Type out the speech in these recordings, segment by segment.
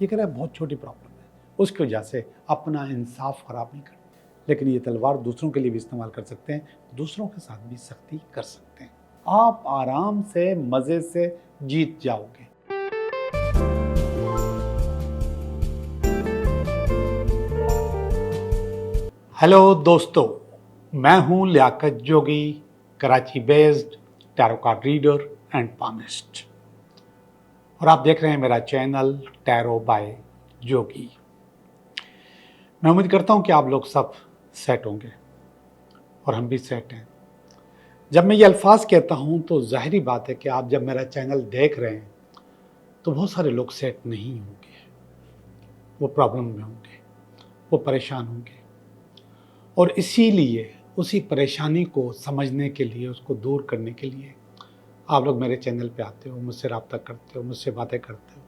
ये कह रहा है बहुत छोटी प्रॉब्लम है, उसकी वजह से अपना इंसाफ खराब नहीं करते। लेकिन ये तलवार दूसरों के लिए भी इस्तेमाल कर सकते हैं, दूसरों के साथ भी सख्ती कर सकते हैं। आप आराम से मज़े से जीत जाओगे। हेलो दोस्तों, मैं हूं Liyaqat Jogi, Karachi based tarot card reader and palmist, और आप देख रहे हैं मेरा चैनल टैरो बाय जोगी। मैं उम्मीद करता हूं कि आप लोग सब सेट होंगे और हम भी सेट हैं। जब मैं ये अल्फाज कहता हूं तो जाहिर बात है कि आप जब मेरा चैनल देख रहे हैं तो बहुत सारे लोग सेट नहीं होंगे, वो प्रॉब्लम में होंगे, वो परेशान होंगे, और इसीलिए उसी परेशानी को समझने के लिए, उसको दूर करने के लिए आप लोग मेरे चैनल पे आते हो, मुझसे रब्ता करते हो, मुझसे बातें करते हो,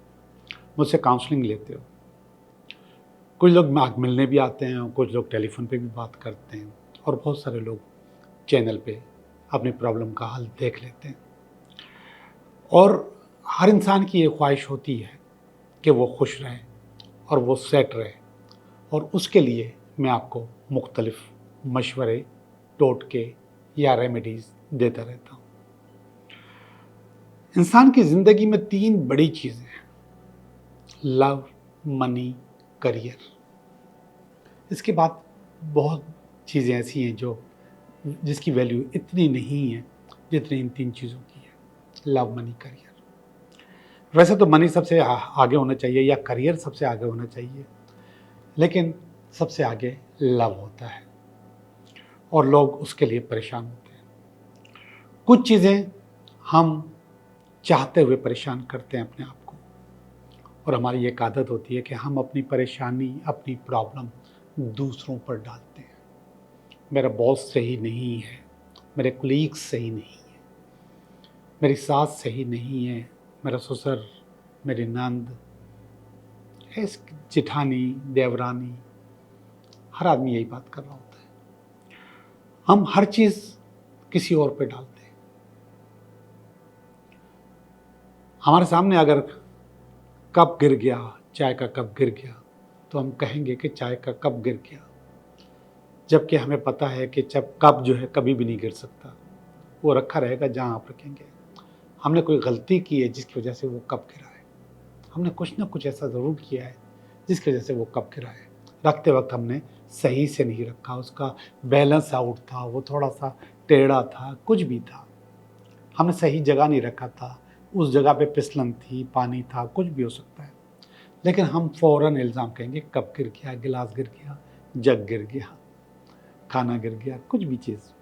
मुझसे काउंसलिंग लेते हो। कुछ लोग मिलने भी आते हैं, कुछ लोग टेलीफोन पे भी बात करते हैं, और बहुत सारे लोग चैनल पे अपनी प्रॉब्लम का हल देख लेते हैं। और हर इंसान की ये ख्वाहिश होती है कि वो खुश रहे और वो सेट रहे, और उसके लिए मैं आपको मुख्तलिफ मशवरे, टोटके या रेमेडीज़ देता रहता हूँ। इंसान की ज़िंदगी में 3 बड़ी चीज़ें हैं: लव, मनी, करियर। इसके बाद बहुत चीज़ें ऐसी हैं जिसकी वैल्यू इतनी नहीं है जितनी इन 3 चीज़ों की है: लव, मनी, करियर। वैसे तो मनी सबसे आगे होना चाहिए या करियर सबसे आगे होना चाहिए, लेकिन सबसे आगे लव होता है और लोग उसके लिए परेशान होते हैं। कुछ चीज़ें हम चाहते हुए परेशान करते हैं अपने आप को, और हमारी एक आदत होती है कि हम अपनी परेशानी, अपनी प्रॉब्लम दूसरों पर डालते हैं। मेरा बॉस सही नहीं है, मेरे कुलीग्स सही नहीं है, मेरी सास सही नहीं है, मेरा ससुर, मेरी नंद, जिठानी, देवरानी, हर आदमी यही बात कर रहा होता है। हम हर चीज़ किसी और पे डालते हैं। हमारे सामने अगर कप गिर गया, चाय का कप गिर गया, तो हम कहेंगे कि चाय का कप गिर गया, जबकि हमें पता है कि जब कप जो है कभी भी नहीं गिर सकता, वो रखा रहेगा जहाँ आप रखेंगे। हमने कोई गलती की है जिसकी वजह से वो कप गिरा है, हमने कुछ ना कुछ ऐसा ज़रूर किया है जिसकी वजह से वो कप गिरा है। रखते वक्त हमने सही से नहीं रखा, उसका बैलेंस आउट था, वो थोड़ा सा टेढ़ा था, कुछ भी था, हमने सही जगह नहीं रखा था, उस जगह पे फिसलन थी, पानी था, कुछ भी हो सकता है। लेकिन हम फ़ौरन इल्ज़ाम कहेंगे कप गिर गया, गिलास गिर गया, जग गिर गया, खाना गिर गया, कुछ भी चीज़,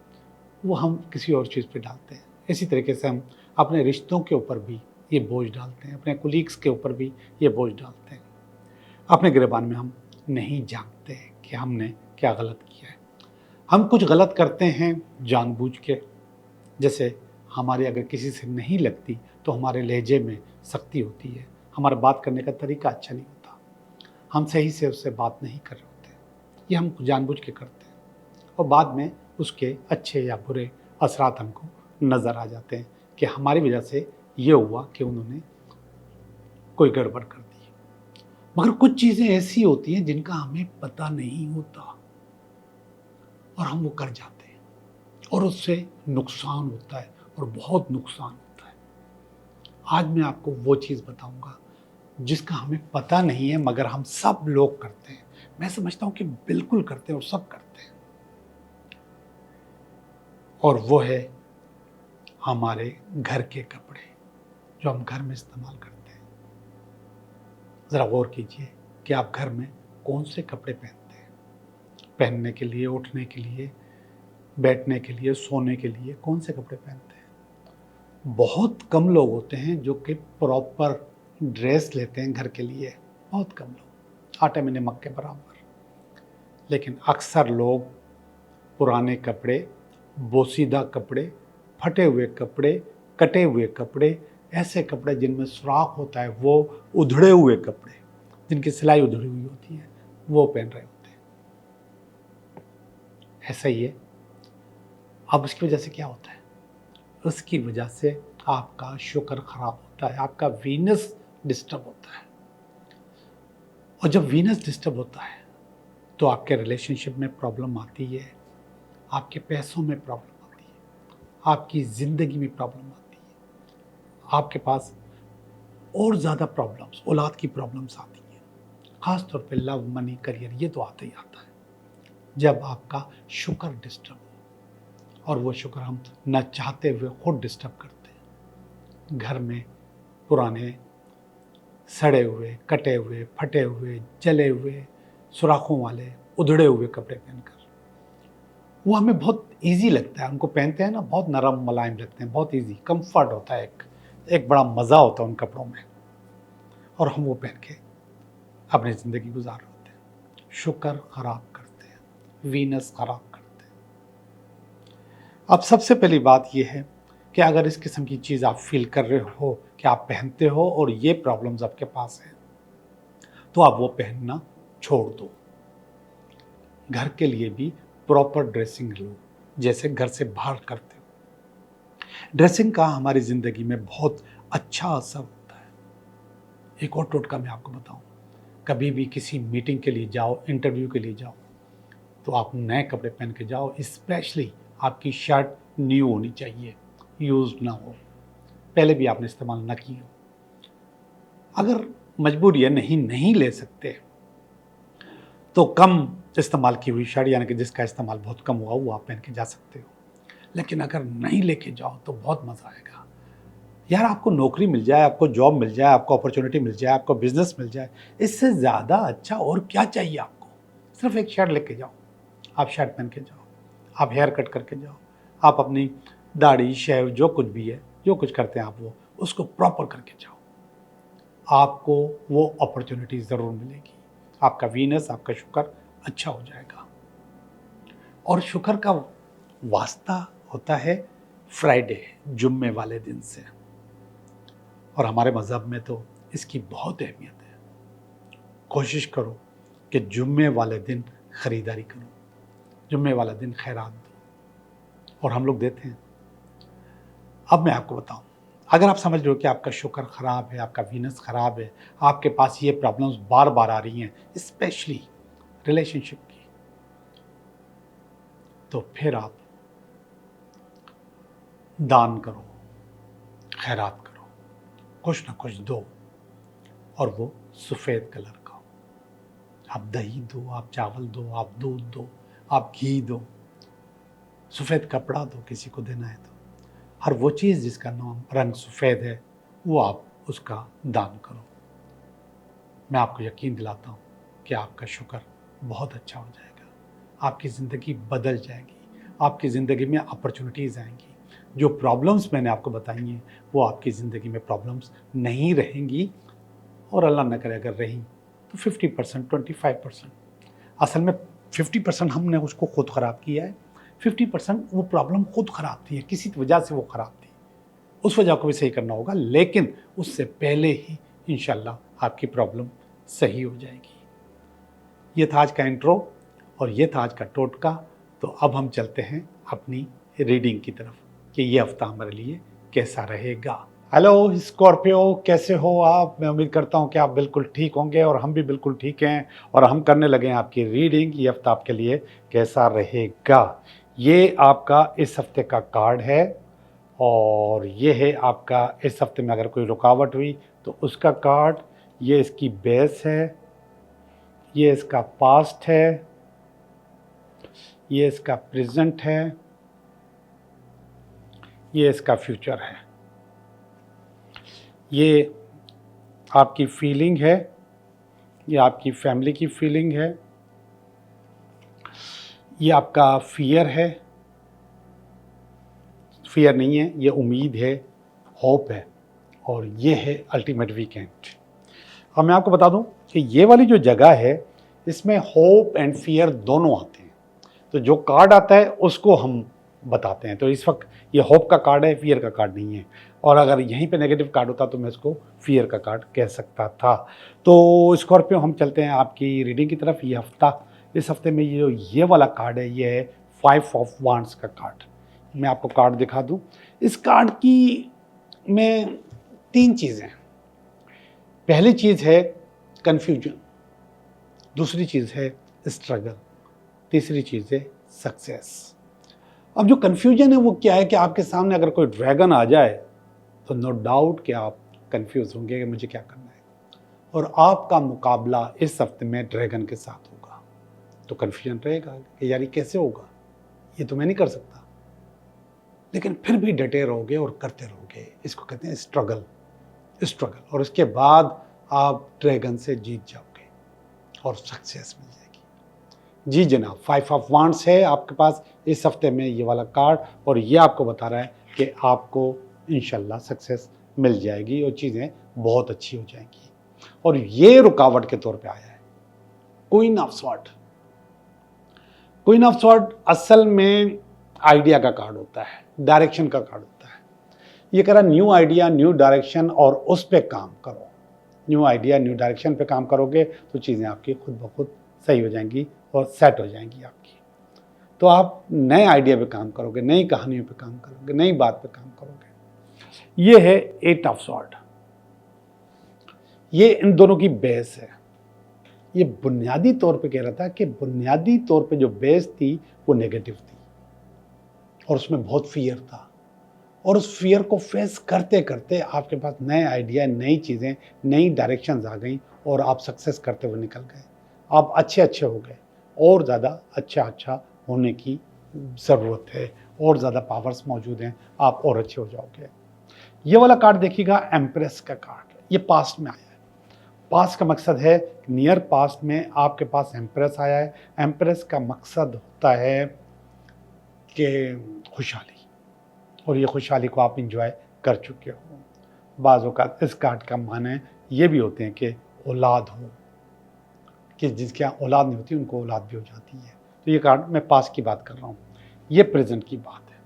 वो हम किसी और चीज़ पे डालते हैं। इसी तरीके से हम अपने रिश्तों के ऊपर भी ये बोझ डालते हैं, अपने कुलीग्स के ऊपर भी ये बोझ डालते हैं। अपने गिरबान में हम नहीं जानते कि हमने क्या गलत किया है। हम कुछ गलत करते हैं जानबूझ के, जैसे हमारी अगर किसी से नहीं लगती तो हमारे लहजे में सख्ती होती है, हमारा बात करने का तरीका अच्छा नहीं होता, हम सही से उससे बात नहीं कर रहे होते, ये हम जानबूझ के करते हैं, और बाद में उसके अच्छे या बुरे असरात हमको नज़र आ जाते हैं कि हमारी वजह से ये हुआ कि उन्होंने कोई गड़बड़ कर दी। मगर कुछ चीज़ें ऐसी होती हैं जिनका हमें पता नहीं होता और हम वो कर जाते हैं, और उससे नुकसान होता है, और बहुत नुकसान होता है। आज मैं आपको वो चीज़ बताऊंगा जिसका हमें पता नहीं है मगर हम सब लोग करते हैं। मैं समझता हूँ कि बिल्कुल करते हैं और सब करते हैं, और वो है हमारे घर के कपड़े जो हम घर में इस्तेमाल करते हैं। ज़रा गौर कीजिए कि आप घर में कौन से कपड़े पहनते हैं। पहनने के लिए, उठने के लिए, बैठने के लिए, सोने के लिए कौन से कपड़े पहनते हैं। बहुत कम लोग होते हैं जो कि प्रॉपर ड्रेस लेते हैं घर के लिए, बहुत कम लोग, आटे में नमक के बराबर। लेकिन अक्सर लोग पुराने कपड़े, बोसीदा कपड़े, फटे हुए कपड़े, कटे हुए कपड़े, ऐसे कपड़े जिनमें सुराख होता है, वो उधड़े हुए कपड़े जिनकी सिलाई उधड़ी हुई होती है, वो पहन रहे होते हैं। ऐसा ही है। अब उसकी वजह से क्या होता है? उसकी वजह से आपका शुक्र खराब होता है, आपका वीनस डिस्टर्ब होता है। और जब वीनस डिस्टर्ब होता है तो आपके रिलेशनशिप में प्रॉब्लम आती है, आपके पैसों में प्रॉब्लम आती है, आपकी ज़िंदगी में प्रॉब्लम आती है, आपके पास और ज़्यादा प्रॉब्लम्स, औलाद की प्रॉब्लम्स आती हैं, ख़ास तौर पे लव, मनी, करियर, ये तो आता ही आता है जब आपका शुक्र डिस्टर्ब हो। और वो शुक्र हम न चाहते हुए खुद डिस्टर्ब करते हैं। घर में पुराने सड़े हुए, कटे हुए, फटे हुए, जले हुए, सुराखों वाले, उधड़े हुए कपड़े पहनकर, वो हमें बहुत इजी लगता है, उनको पहनते हैं ना, बहुत नरम मुलायम लगते हैं, बहुत इजी, कंफर्ट होता है, एक बड़ा मज़ा होता है उन कपड़ों में, और हम वो पहन के अपनी ज़िंदगी गुजार रहे होते हैं। शुक्र खराब करते हैं, वीनस खराब करते हैं। अब सबसे पहली बात यह है कि अगर इस किस्म की चीज़ आप फील कर रहे हो कि आप पहनते हो और ये प्रॉब्लम्स आपके पास हैं, तो आप वो पहनना छोड़ दो। घर के लिए भी प्रॉपर ड्रेसिंग लो, जैसे घर से बाहर करते हो। ड्रेसिंग का हमारी ज़िंदगी में बहुत अच्छा असर होता है। एक और टोटका मैं आपको बताऊं, कभी भी किसी मीटिंग के लिए जाओ, इंटरव्यू के लिए जाओ, तो आप नए कपड़े पहन के जाओ। स्पेशली आपकी शर्ट न्यू होनी चाहिए, यूज ना हो, पहले भी आपने इस्तेमाल ना की हो। अगर मजबूरी है, नहीं ले सकते, तो कम इस्तेमाल की हुई शर्ट, यानी कि जिसका इस्तेमाल बहुत कम हुआ, वो आप पहन के जा सकते हो। लेकिन अगर नहीं लेके जाओ तो बहुत मज़ा आएगा। यार, आपको नौकरी मिल जाए, आपको जॉब मिल जाए, आपको अपॉर्चुनिटी मिल जाए, आपको बिजनेस मिल जाए, इससे ज़्यादा अच्छा और क्या चाहिए आपको? सिर्फ एक शर्ट लेके जाओ, आप शर्ट पहन के जाओ, आप हेयर कट करके जाओ, आप अपनी दाढ़ी शेव जो कुछ भी है, जो कुछ करते हैं आप, वो उसको प्रॉपर करके जाओ। आपको वो अपॉर्चुनिटी ज़रूर मिलेगी, आपका वीनस, आपका शुक्र अच्छा हो जाएगा। और शुक्र का वास्ता होता है फ्राइडे, जुम्मे वाले दिन से, और हमारे मज़हब में तो इसकी बहुत अहमियत है। कोशिश करो कि जुम्मे वाले दिन ख़रीदारी करो, जुम्मे वाला दिन खैरात दो, और हम लोग देते हैं। अब मैं आपको बताऊं, अगर आप समझ रहे हो कि आपका शुक्र ख़राब है, आपका वीनस ख़राब है, आपके पास ये प्रॉब्लम्स बार बार आ रही हैं, स्पेशली रिलेशनशिप की, तो फिर आप दान करो, खैरात करो, कुछ ना कुछ दो, और वो सफ़ेद कलर का हो। आप दही दो, आप चावल दो, आप दूध दो, आप घी दो, सफ़ेद कपड़ा दो, किसी को देना है तो। हर वो चीज़ जिसका नाम रंग सफ़ेद है, वो आप उसका दान करो। मैं आपको यकीन दिलाता हूँ कि आपका शुक्र बहुत अच्छा हो जाएगा, आपकी ज़िंदगी बदल जाएगी, आपकी ज़िंदगी में अपॉर्चुनिटीज़ आएंगी। जो प्रॉब्लम्स मैंने आपको बताई हैं, वो आपकी ज़िंदगी में प्रॉब्लम्स नहीं रहेंगी, और अल्लाह न करे अगर रही तो 50%, 25%। असल में 50% हमने उसको खुद ख़राब किया है, 50% वो प्रॉब्लम खुद ख़राब थी, किसी वजह से वो ख़राब थी, उस वजह को भी सही करना होगा, लेकिन उससे पहले ही इंशाल्लाह आपकी प्रॉब्लम सही हो जाएगी। ये था आज का इंट्रो, और ये था आज का टोटका। तो अब हम चलते हैं अपनी रीडिंग की तरफ कि ये हफ्ता हमारे लिए कैसा रहेगा। हेलो स्कॉर्पियो, कैसे हो आप? मैं उम्मीद करता हूँ कि आप बिल्कुल ठीक होंगे, और हम भी बिल्कुल ठीक हैं, और हम करने लगे हैं आपकी रीडिंग। ये हफ्ता आपके लिए कैसा रहेगा। ये आपका इस हफ्ते का कार्ड है, और ये है आपका इस हफ्ते में अगर कोई रुकावट हुई तो उसका कार्ड। ये इसकी बेस है, ये इसका पास्ट है, ये इसका प्रेजेंट है, ये इसका फ्यूचर है। ये आपकी फीलिंग है, ये आपकी फैमिली की फीलिंग है, ये आपका फियर है, फियर नहीं है, ये उम्मीद है, होप है, और ये है अल्टीमेट वीकेंड। अब मैं आपको बता दूं कि ये वाली जो जगह है, इसमें होप एंड फियर दोनों आते हैं। तो जो कार्ड आता है उसको हम बताते हैं। तो इस वक्त ये होप का कार्ड है, फियर का कार्ड नहीं है। और अगर यहीं पे नेगेटिव कार्ड होता तो मैं इसको फियर का कार्ड कह सकता था। तो स्कॉर्पियो, हम चलते हैं आपकी रीडिंग की तरफ। ये हफ्ता, इस हफ्ते में ये वाला कार्ड है, ये है 5 ऑफ वांड्स का कार्ड। मैं आपको कार्ड दिखा दूं। इस कार्ड की में 3 चीज़ें हैं। पहली चीज़ है कन्फ्यूजन। दूसरी चीज़ है स्ट्रगल, तीसरी चीज़ है सक्सेस। अब जो कन्फ्यूजन है वो क्या है कि आपके सामने अगर कोई ड्रैगन आ जाए तो नो डाउट कि आप कंफ्यूज होंगे कि मुझे क्या करना है, और आपका मुकाबला इस हफ्ते में ड्रैगन के साथ होगा। तो कन्फ्यूजन रहेगा कि यार ये कैसे होगा, ये तो मैं नहीं कर सकता, लेकिन फिर भी डटे रहोगे और करते रहोगे। इसको कहते हैं स्ट्रगल। और उसके बाद आप ड्रैगन से जीत जाओगे और सक्सेस मिल जाएगी। जी जनाब, 5 ऑफ वांड्स है आपके पास इस हफ्ते में ये वाला कार्ड, और ये आपको बता रहा है कि आपको इंशाल्लाह सक्सेस मिल जाएगी और चीज़ें बहुत अच्छी हो जाएंगी। और ये रुकावट के तौर पे आया है queen of sword. Queen of sword असल में आइडिया का कार्ड होता है, डायरेक्शन का कार्ड होता है। ये कह रहा न्यू आइडिया, न्यू डायरेक्शन, और उस पर काम करो। न्यू आइडिया, न्यू डायरेक्शन पे काम करोगे तो चीज़ें आपकी खुद ब खुद सही हो जाएंगी और सेट हो जाएंगी आपकी। तो आप नए आइडिया पे काम करोगे, नई कहानियों पे काम करोगे, नई बात पे काम करोगे। ये है 8 ऑफ स्वॉर्ड। ये इन दोनों की बेस है। ये बुनियादी तौर पे कह रहा था कि बुनियादी तौर पे जो बेस थी वो नेगेटिव थी और उसमें बहुत फियर था, और उस फियर को फेस करते करते आपके पास नए आइडिया, नई चीज़ें, नई डायरेक्शंस आ गई और आप सक्सेस करते हुए निकल गए। आप अच्छे हो गए, और ज़्यादा अच्छा होने की ज़रूरत है, और ज़्यादा पावर्स मौजूद हैं, आप और अच्छे हो जाओगे। ये वाला कार्ड देखिएगा, एम्प्रेस का कार्ड। ये पास्ट में आया है। पास्ट का मकसद है नियर पास्ट में आपके पास एम्प्रेस आया है। एम्प्रेस का मकसद होता है कि खुशहाली, और ये खुशहाली को आप इंजॉय कर चुके हो। बाज़ों का इस कार्ड का माने ये भी होते हैं कि औलाद हो, कि जिसके यहाँ औलाद नहीं होती उनको औलाद भी हो जाती है। तो ये कार्ड मैं पास्ट की बात कर रहा हूँ, ये प्रेजेंट की बात है।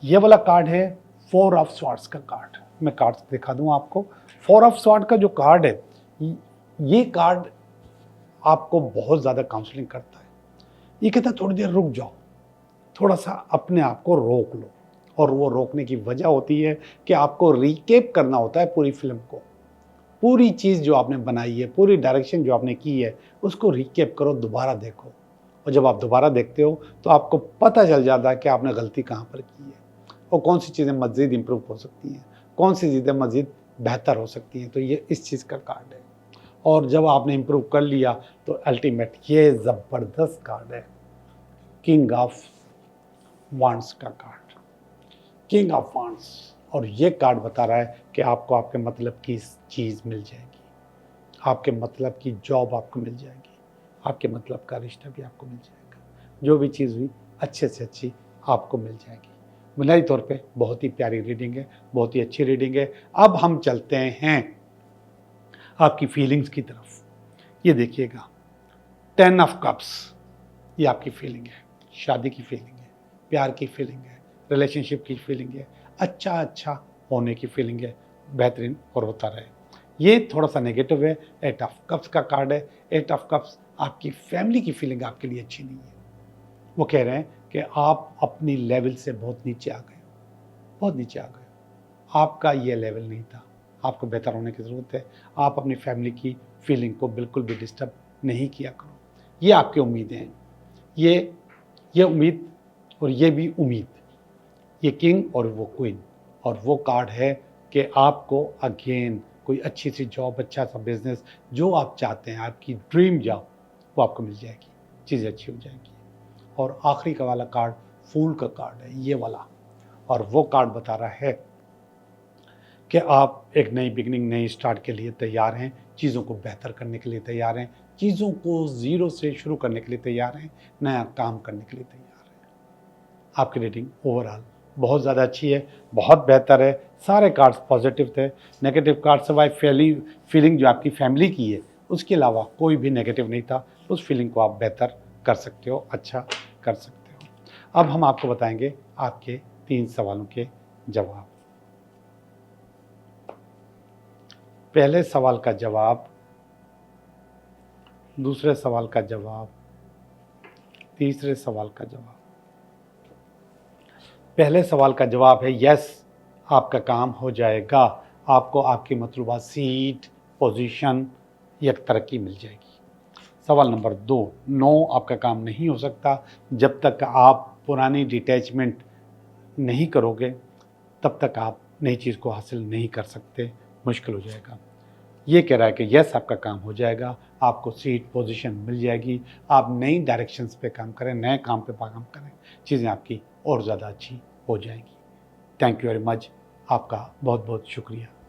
ये वाला कार्ड है 4 ऑफ स्वॉर्ड्स का कार्ड। मैं कार्ड दिखा दूँ आपको। 4 ऑफ स्वॉर्ड का जो कार्ड है, ये कार्ड आपको बहुत ज़्यादा काउंसलिंग करता है। ये कहता है थोड़ी देर रुक जाओ, थोड़ा सा अपने आप को रोक लो, और वो रोकने की वजह होती है कि आपको रिकेप करना होता है पूरी फिल्म को। पूरी चीज़ जो आपने बनाई है, पूरी डायरेक्शन जो आपने की है, उसको रिकेप करो, दोबारा देखो। और जब आप दोबारा देखते हो तो आपको पता चल जाता है कि आपने गलती कहाँ पर की है और कौन सी चीज़ें मज़ीद इम्प्रूव हो सकती हैं, कौन सी चीज़ें मज़ीद बेहतर हो सकती हैं। तो ये इस चीज़ का कार्ड है। और जब आपने इम्प्रूव कर लिया तो अल्टीमेट ये ज़बरदस्त कार्ड है, किंग ऑफ वांड्स का कार्ड, किंग ऑफ वांड्स। और ये कार्ड बता रहा है कि आपको आपके मतलब की चीज़ मिल जाएगी, आपके मतलब की जॉब आपको मिल जाएगी, आपके मतलब का रिश्ता भी आपको मिल जाएगा। जो भी चीज़ हुई अच्छे से अच्छी आपको मिल जाएगी। बुनियादी तौर पे बहुत ही प्यारी रीडिंग है, बहुत ही अच्छी रीडिंग है। अब हम चलते हैं आपकी फीलिंग्स की तरफ। ये देखिएगा, 10 ऑफ कप्स। ये आपकी फीलिंग है, शादी की फीलिंग है, प्यार की फीलिंग है, रिलेशनशिप की फीलिंग है, अच्छा होने की फीलिंग है, बेहतरीन और होता रहे। ये थोड़ा सा नेगेटिव है, 8 ऑफ कप्स का कार्ड है। 8 ऑफ कप्स, आपकी फैमिली की फीलिंग आपके लिए अच्छी नहीं है। वो कह रहे हैं कि आप अपनी लेवल से बहुत नीचे आ गए हो, बहुत नीचे आ गए हो। आपका ये लेवल नहीं था, आपको बेहतर होने की ज़रूरत है। आप अपनी फैमिली की फीलिंग को बिल्कुल भी डिस्टर्ब नहीं किया करो। ये आपकी उम्मीदें हैं, ये उम्मीद और ये भी उम्मीद, ये किंग और वो क्वीन। और वो कार्ड है कि आपको अगेन कोई अच्छी सी जॉब, अच्छा सा बिजनेस, जो आप चाहते हैं, आपकी ड्रीम जॉब, वो आपको मिल जाएगी, चीज़ें अच्छी हो जाएंगी। और आखिरी का वाला कार्ड फूल का कार्ड है, ये वाला। और वो कार्ड बता रहा है कि आप एक नई बिगनिंग, नई स्टार्ट के लिए तैयार हैं, चीज़ों को बेहतर करने के लिए तैयार हैं, चीज़ों को ज़ीरो से शुरू करने के लिए तैयार हैं, नया काम करने के लिए तैयार हैं। आपकी रेटिंग ओवरऑल बहुत ज़्यादा अच्छी है, बहुत बेहतर है। सारे कार्ड्स पॉजिटिव थे। नेगेटिव कार्ड सिवाय फीलिंग जो आपकी फैमिली की है, उसके अलावा कोई भी नेगेटिव नहीं था। उस फीलिंग को आप बेहतर कर सकते हो, अच्छा कर सकते हो। अब हम आपको बताएंगे आपके 3 सवालों के जवाब। पहले सवाल का जवाब, दूसरे सवाल का जवाब, तीसरे सवाल का जवाब। पहले सवाल का जवाब है यस, आपका काम हो जाएगा, आपको आपकी मतलूबा सीट, पोजीशन या तरक्की मिल जाएगी। सवाल नंबर 2, नो, आपका काम नहीं हो सकता जब तक आप पुरानी डिटैचमेंट नहीं करोगे, तब तक आप नई चीज़ को हासिल नहीं कर सकते, मुश्किल हो जाएगा। ये कह रहा है कि यस, आपका काम हो जाएगा, आपको सीट पोजीशन मिल जाएगी, आप नई डायरेक्शंस पे काम करें, नए काम पे काम करें, चीज़ें आपकी और ज़्यादा अच्छी हो जाएंगी। थैंक यू वेरी मच, आपका बहुत बहुत शुक्रिया।